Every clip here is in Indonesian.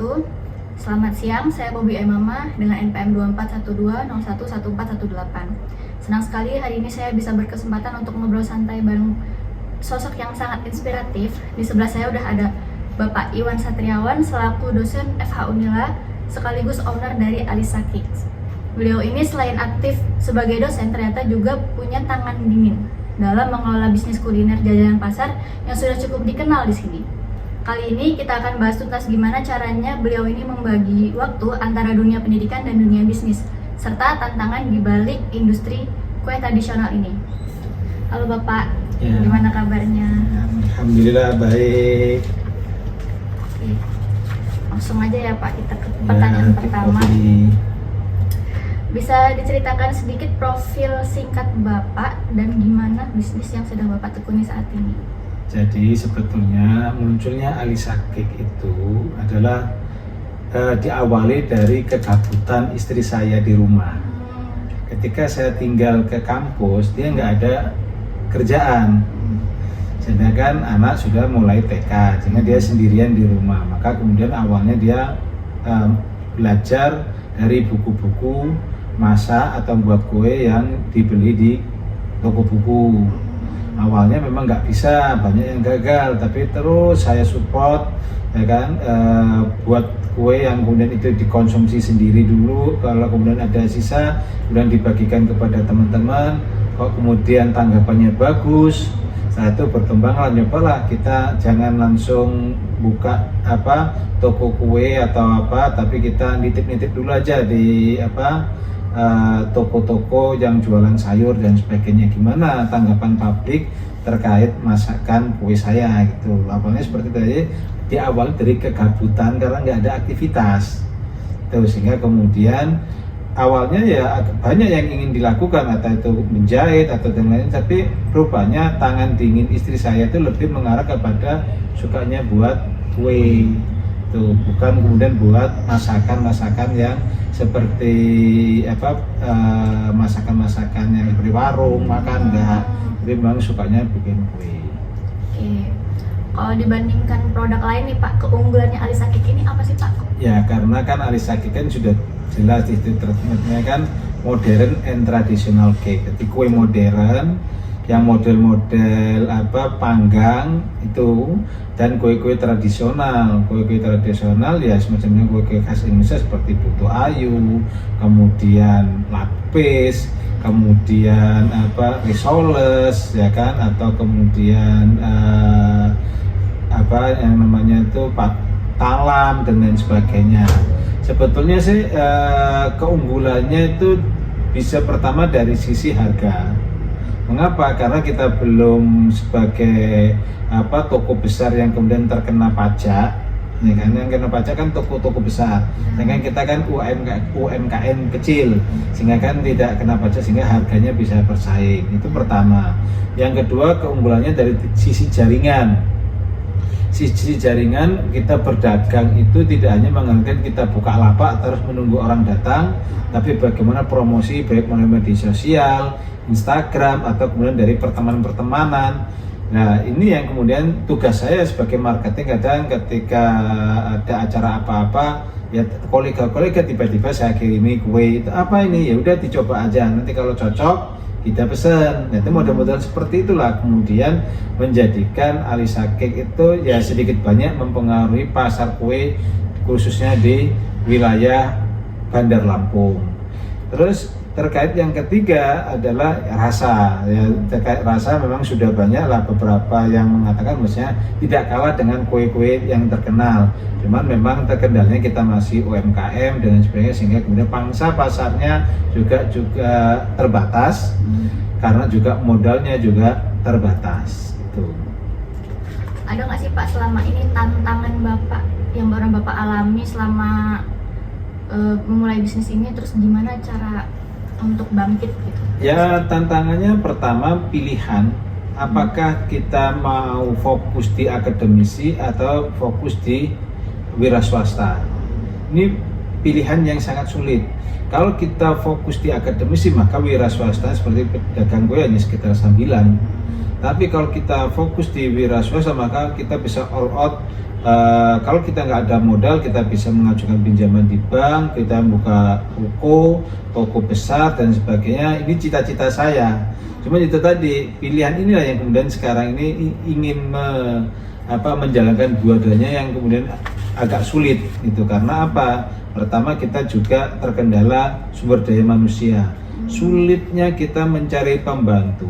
wabarakatuh. Selamat siang, saya Bobi Mama dengan NPM 2412011418. Senang sekali hari ini saya bisa berkesempatan untuk ngobrol santai bareng sosok yang sangat inspiratif. Di sebelah saya udah ada Bapak Iwan Satriawan selaku dosen FH Unila sekaligus owner dari Alisa Cakes. Beliau ini selain aktif sebagai dosen ternyata juga punya tangan dingin dalam mengelola bisnis kuliner jajanan pasar yang sudah cukup dikenal di sini. Kali ini kita akan bahas tuntas gimana caranya beliau ini membagi waktu antara dunia pendidikan dan dunia bisnis, serta tantangan di balik industri kue tradisional ini. Halo Bapak, gimana kabarnya? Alhamdulillah baik. Oke. Langsung aja ya Pak, kita ke pertanyaan pertama. Bisa diceritakan sedikit profil singkat Bapak dan gimana bisnis yang sedang Bapak tekuni saat ini? Jadi sebetulnya munculnya Alisa Cakes itu adalah diawali dari kegabutan istri saya di rumah. Ketika saya tinggal ke kampus, dia nggak ada kerjaan. Sedangkan anak sudah mulai TK, sehingga dia sendirian di rumah. Maka kemudian awalnya dia belajar dari buku-buku masak atau buat kue yang dibeli di toko buku. Awalnya memang nggak bisa, banyak yang gagal, tapi terus saya support, ya kan, buat kue yang kemudian itu dikonsumsi sendiri dulu. Kalau kemudian ada sisa, kemudian dibagikan kepada teman-teman. Kok kemudian tanggapannya bagus, setelah itu berkembanglah, nyobalah kita jangan langsung buka toko kue atau tapi kita nitip-nitip dulu aja di toko-toko yang jualan sayur dan sebagainya. Gimana tanggapan publik terkait masakan kue saya gitu. Awalnya seperti tadi, di awal dari kegabutan karena nggak ada aktivitas tuh, sehingga kemudian awalnya ya banyak yang ingin dilakukan, atau itu menjahit atau yang lain, tapi rupanya tangan dingin istri saya itu lebih mengarah kepada sukanya buat kue tuh, bukan kemudian buat masakan-masakan yang seperti masakan-masakan yang seperti warung makan, enggak. Tapi memang sukanya bikin kue. Oke. Kalau dibandingkan produk lain nih Pak, keunggulannya Alisa Cakes ini apa sih Pak? Ya karena kan Alisa Cakes kan sudah jelas itu terkenalnya kan modern and traditional cake. Jadi kue modern yang model-model panggang itu, dan kue-kue tradisional. Kue-kue tradisional ya semacamnya kue-kue khas Indonesia seperti putu ayu, kemudian lapis, kemudian risoles, ya kan, atau kemudian yang namanya itu talam dan lain sebagainya. Sebetulnya sih keunggulannya itu bisa pertama dari sisi harga. Mengapa? Karena kita belum sebagai toko besar yang kemudian terkena pajak, ya kan? Yang kena pajak kan toko-toko besar, dengan kita kan UMKM kecil, sehingga kan tidak kena pajak, sehingga harganya bisa bersaing. Itu pertama. Yang kedua, keunggulannya dari sisi jaringan. Sisi jaringan, kita berdagang itu tidak hanya mengandalkan kita buka lapak terus menunggu orang datang, tapi bagaimana promosi baik melalui media sosial, Instagram, atau kemudian dari pertemanan-pertemanan. Nah ini yang kemudian tugas saya sebagai marketing. Kadang ketika ada acara apa-apa, ya kolega-kolega tiba-tiba saya kirimi kue, itu apa ini, ya udah dicoba aja, nanti kalau cocok kita pesen. Nah, itu model-model seperti itulah kemudian menjadikan Alisa Cakes itu ya sedikit banyak mempengaruhi pasar kue khususnya di wilayah Bandar Lampung. Terus terkait yang ketiga adalah rasa. Ya, terkait rasa memang sudah banyak lah beberapa yang mengatakan maksudnya tidak kalah dengan kue-kue yang terkenal. Cuman memang terkendalanya kita masih UMKM dan sebagainya, sehingga kemudian pangsa pasarnya juga terbatas, karena juga modalnya juga terbatas. Itu. Ada nggak sih Pak selama ini tantangan Bapak yang baru Bapak alami selama memulai bisnis ini, terus gimana cara untuk bangkit gitu? Ya tantangannya pertama pilihan, apakah kita mau fokus di akademisi atau fokus di wira swasta. Ini pilihan yang sangat sulit. Kalau kita fokus di akademisi, maka wira swasta seperti pedagang kue hanya sekitar sambilan. Tapi kalau kita fokus di wira swasta, maka kita bisa all out. Kalau kita nggak ada modal, kita bisa mengajukan pinjaman di bank, kita buka toko besar dan sebagainya. Ini cita-cita saya. Cuma itu tadi, pilihan inilah yang kemudian sekarang ini ingin menjalankan dua-duanya yang kemudian agak sulit itu. Karena apa? Pertama, kita juga terkendala sumber daya manusia. Sulitnya kita mencari pembantu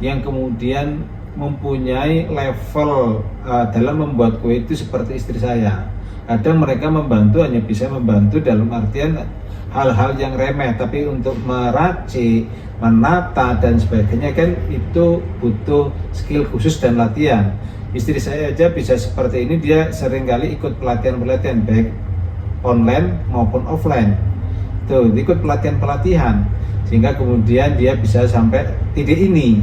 yang kemudian mempunyai level dalam membuat kue itu seperti istri saya. Kadang mereka membantu hanya bisa membantu dalam artian hal-hal yang remeh, tapi untuk meracik, menata dan sebagainya kan itu butuh skill khusus dan latihan. Istri saya aja bisa seperti ini, dia seringkali ikut pelatihan-pelatihan baik online maupun offline. Tuh, ikut pelatihan-pelatihan sehingga kemudian dia bisa sampai titik ini.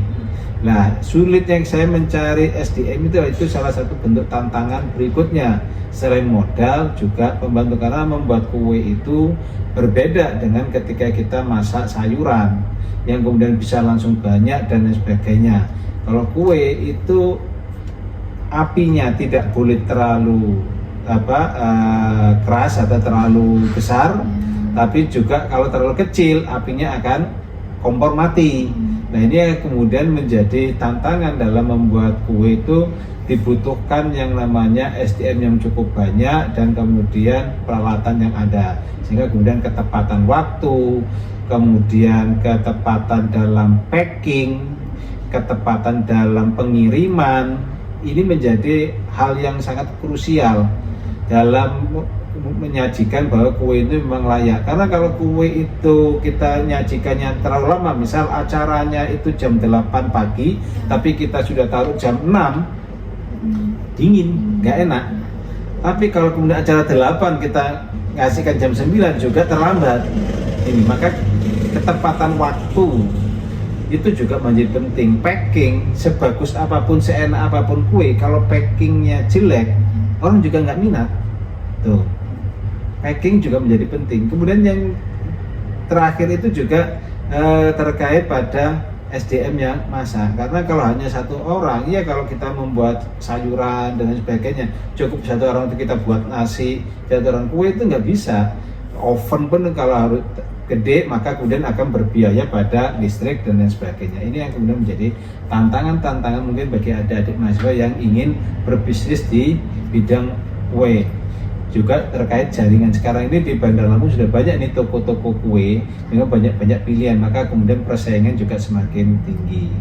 Nah, sulit yang saya mencari SDM itu salah satu bentuk tantangan berikutnya. Selain modal juga pembantu, karena membuat kue itu berbeda dengan ketika kita masak sayuran yang kemudian bisa langsung banyak dan lain sebagainya. Kalau kue itu apinya tidak boleh terlalu keras atau terlalu besar, tapi juga kalau terlalu kecil apinya akan kompor mati. Nah, ini yang kemudian menjadi tantangan dalam membuat kue itu, dibutuhkan yang namanya SDM yang cukup banyak dan kemudian peralatan yang ada, sehingga kemudian ketepatan waktu, kemudian ketepatan dalam packing, ketepatan dalam pengiriman, ini menjadi hal yang sangat krusial dalam menyajikan bahwa kue itu memang layak. Karena kalau kue itu kita nyajikannya terlalu lama, misal acaranya itu jam 8 pagi tapi kita sudah taruh jam 6, dingin, nggak enak. Tapi kalau kemudian acara 8 kita ngasihkan jam 9 juga terlambat. Ini maka ketepatan waktu itu juga menjadi penting. Packing sebagus apapun, seenak apapun kue, kalau packingnya jelek, orang juga nggak minat. Tuh, packing juga menjadi penting. Kemudian yang terakhir itu juga terkait pada SDM yang masak. Karena kalau hanya satu orang, ya kalau kita membuat sayuran dan sebagainya, cukup satu orang untuk kita buat nasi, satu orang kue itu nggak bisa. Oven pun kalau harus gede, maka kemudian akan berbiaya pada listrik dan lain sebagainya. Ini yang kemudian menjadi tantangan mungkin bagi adik-adik mahasiswa yang ingin berbisnis di bidang kue. Juga terkait jaringan, sekarang ini di Bandar Lampung sudah banyak nih toko-toko kue dengan banyak pilihan, maka kemudian persaingan juga semakin tinggi.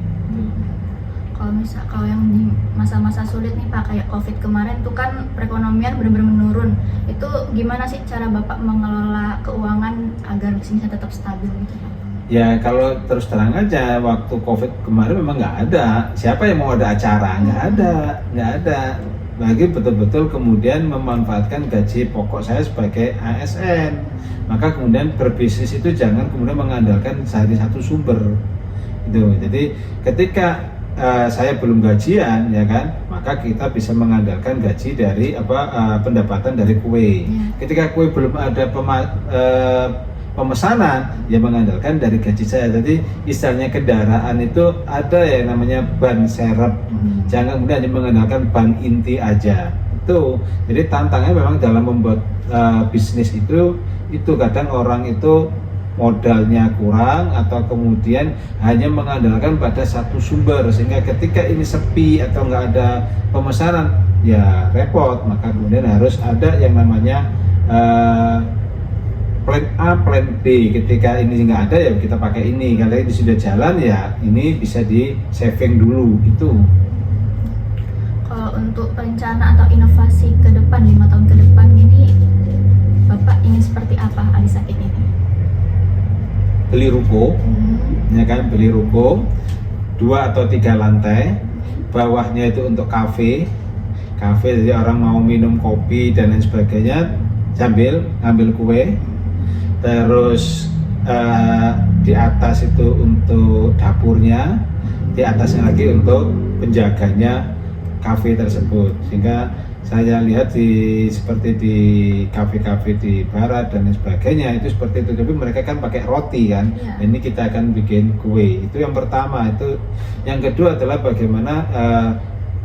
Kalau yang di masa-masa sulit nih Pak, kayak COVID kemarin tuh kan perekonomian benar-benar menurun. Itu gimana sih cara Bapak mengelola keuangan agar bisnisnya tetap stabil gitu Pak? Ya kalau terus terang aja, waktu COVID kemarin memang nggak ada. Siapa yang mau ada acara? Nggak ada. Lagi betul-betul kemudian memanfaatkan gaji pokok saya sebagai ASN. Maka kemudian berbisnis itu jangan kemudian mengandalkan dari satu sumber. Gitu. Jadi ketika saya belum gajian, ya kan, maka kita bisa mengandalkan gaji dari pendapatan dari kue. Ketika kue belum ada pemesanan, ya mengandalkan dari gaji saya. Jadi istilahnya kendaraan itu ada yang namanya ban serep. Jangan kemudian hanya mengandalkan ban inti aja. Jadi tantangannya memang dalam membuat bisnis itu kadang orang itu modalnya kurang atau kemudian hanya mengandalkan pada satu sumber, sehingga ketika ini sepi atau nggak ada pemesanan ya repot. Maka kemudian harus ada yang namanya plan A, plan B. Ketika ini nggak ada ya kita pakai ini, kalau ini sudah jalan ya ini bisa di saving dulu. Itu kalau untuk rencana atau inovasi ke depan 5 tahun ke depan ini Bapak ingin seperti apa Alisakit ini? Beli ruko, ya kan, beli ruko 2 atau 3 lantai, bawahnya itu untuk kafe, jadi orang mau minum kopi dan lain sebagainya sambil ngambil kue. Terus di atas itu untuk dapurnya, di atasnya lagi untuk penjaganya kafe tersebut, sehingga Saya lihat seperti di kafe-kafe di barat dan lain sebagainya itu seperti itu, tapi mereka kan pakai roti kan. Iya. Ini kita akan bikin kue. Itu yang pertama. Itu yang kedua adalah bagaimana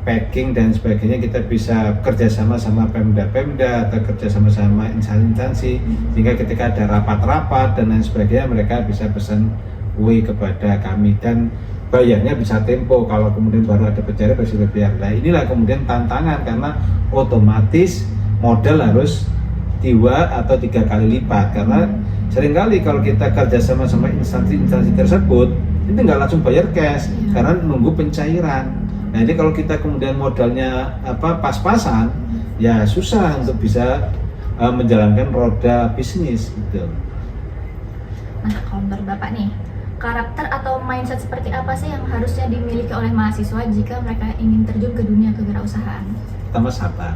packing dan sebagainya, kita bisa kerjasama sama Pemda atau kerjasama sama instansi, sehingga ketika ada rapat-rapat dan lain sebagainya mereka bisa pesan kue kepada kami dan bayarnya bisa tempo. Kalau kemudian baru ada pencari pasti bayar. Nah inilah kemudian tantangan, karena otomatis modal harus 2 atau 3 kali lipat, karena seringkali kalau kita kerjasama sama instansi tersebut itu nggak langsung bayar cash, karena nunggu pencairan. Nah ini kalau kita kemudian modalnya pas-pasan, ya susah untuk bisa menjalankan roda bisnis gitu. Nah, kalau menurut Bapak nih, karakter atau mindset seperti apa sih yang harusnya dimiliki oleh mahasiswa jika mereka ingin terjun ke dunia kewirausahaan? Pertama sabar,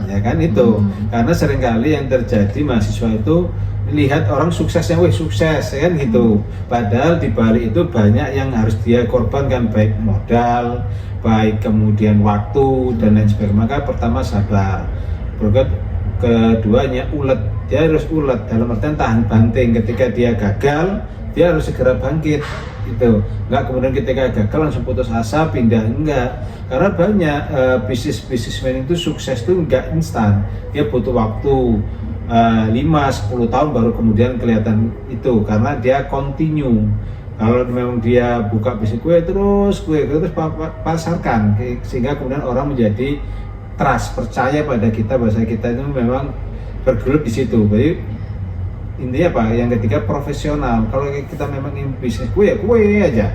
ya kan itu. Karena seringkali yang terjadi mahasiswa itu lihat orang suksesnya, wih sukses ya kan gitu. Padahal di balik itu banyak yang harus dia korbankan, baik modal, baik kemudian waktu dan lain sebagainya. Maka pertama sabar, keduanya ulet. Dia harus ulet dalam artian tahan banting. Ketika dia gagal, dia harus segera bangkit gitu. Nggak kemudian ketika gagal langsung putus asa pindah, enggak. Karena banyak bisnismen itu sukses itu enggak instan. Dia butuh waktu 5-10 tahun baru kemudian kelihatan itu, karena dia continue. Kalau memang dia buka bisnis kue terus pasarkan, sehingga kemudian orang menjadi trust, percaya pada kita, bahasa kita itu memang bergelut di situ. Jadi intinya apa? Yang ketiga profesional. Kalau kita memang ingin bisnis kue, ya kue aja.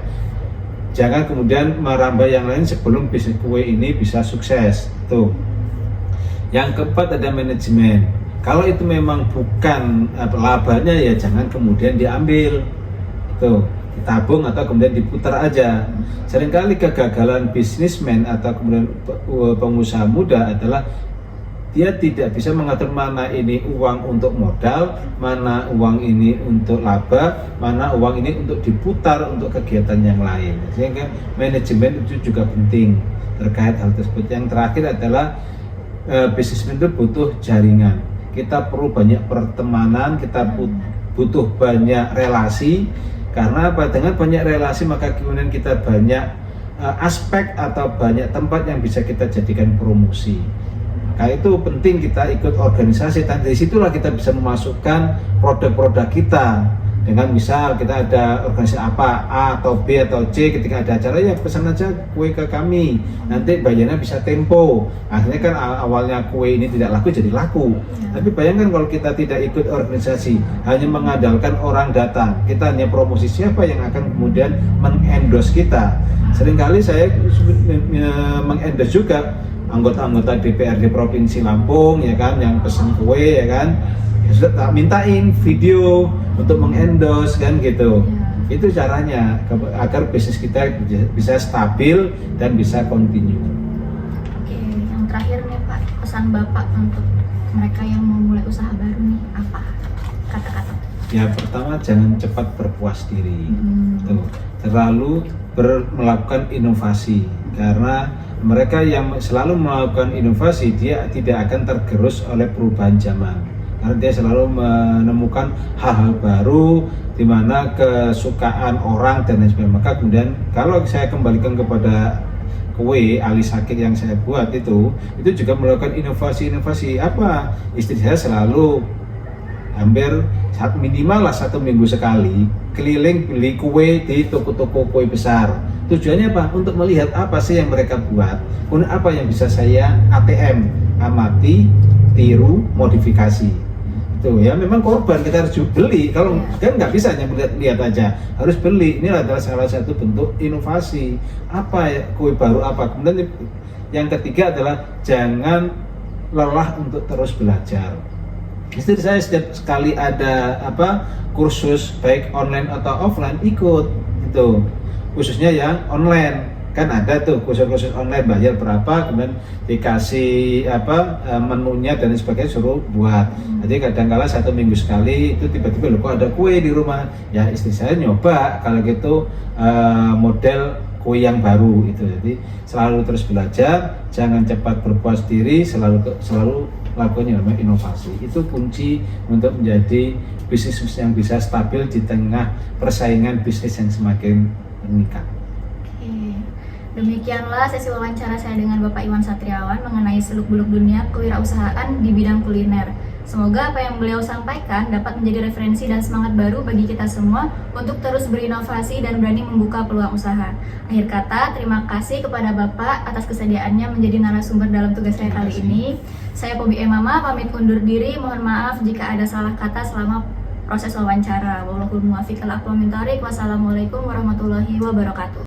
Jangan kemudian merambah yang lain sebelum bisnis kue ini bisa sukses. Tuh. Yang keempat ada manajemen. Kalau itu memang bukan labanya, ya jangan kemudian diambil. Tuh, ditabung atau kemudian diputar aja. Seringkali kegagalan bisnismen atau kemudian pengusaha muda adalah dia tidak bisa mengatur mana ini uang untuk modal, mana uang ini untuk laba, mana uang ini untuk diputar untuk kegiatan yang lain. Sehingga manajemen itu juga penting terkait hal tersebut. Yang terakhir adalah bisnismen itu butuh jaringan. Kita perlu banyak pertemanan, kita butuh banyak relasi. Karena apa? Dengan banyak relasi maka kemudian kita banyak aspek atau banyak tempat yang bisa kita jadikan promosi. Nah itu penting kita ikut organisasi, dan dari situlah kita bisa memasukkan produk-produk kita. Dengan misal kita ada organisasi apa, A atau B atau C, ketika ada acara ya pesan aja kue ke kami, nanti bayarnya bisa tempo. Akhirnya kan awalnya kue ini tidak laku jadi laku. Tapi bayangkan kalau kita tidak ikut organisasi, hanya mengandalkan orang datang, kita hanya promosi, siapa yang akan kemudian mengendorse kita? Seringkali saya mengendorse juga anggota-anggota DPRD Provinsi Lampung ya kan, yang pesen kue ya kan, ya sudah tak mintain video untuk mengendorse kan gitu. Itu caranya agar bisnis kita bisa stabil dan bisa continue. Oke, yang terakhir nih Pak, pesan Bapak untuk mereka yang mau mulai usaha baru nih apa kata-kata? Ya pertama jangan cepat berpuas diri, tuh, terlalu melakukan inovasi, karena mereka yang selalu melakukan inovasi dia tidak akan tergerus oleh perubahan zaman, karena dia selalu menemukan hal-hal baru di mana kesukaan orang dan lain sebagainya. Maka kemudian kalau saya kembalikan kepada kue Ali Sakik yang saya buat itu juga melakukan inovasi apa? Istri saya selalu hampir minimal lah 1 minggu sekali keliling beli kue di toko-toko kue besar. Tujuannya apa? Untuk melihat apa sih yang mereka buat, kemudian apa yang bisa saya ATM, amati, tiru, modifikasi. Itu ya memang korban, kita harus beli. Kalau kan nggak bisa hanya lihat aja, harus beli. Ini adalah salah satu bentuk inovasi. Apa ya, kue baru apa? Kemudian yang ketiga adalah jangan lelah untuk terus belajar. Istri saya setiap sekali ada kursus baik online atau offline ikut itu, khususnya yang online kan ada tuh kursus online bayar berapa, kemudian dikasih menunya dan sebagainya, suruh buat. Jadi kadang-kala 1 minggu sekali itu tiba-tiba kok ada kue di rumah, ya istri saya nyoba kalau gitu model kue yang baru itu. Jadi selalu terus belajar, jangan cepat berpuas diri, selalu lakukan yang namanya inovasi. Itu kunci untuk menjadi bisnis yang bisa stabil di tengah persaingan bisnis yang semakin meningkat. Oke. Demikianlah sesi wawancara saya dengan Bapak Iwan Satriawan mengenai seluk-beluk dunia kewirausahaan di bidang kuliner. Semoga apa yang beliau sampaikan dapat menjadi referensi dan semangat baru bagi kita semua untuk terus berinovasi dan berani membuka peluang usaha. Akhir kata, terima kasih kepada Bapak atas kesediaannya menjadi narasumber dalam tugas saya kali ini. Saya Pobi Emama pamit undur diri. Mohon maaf jika ada salah kata selama proses wawancara. Wallahul muwaffiq ila aqwamit thoriq. Wassalamualaikum warahmatullahi wabarakatuh.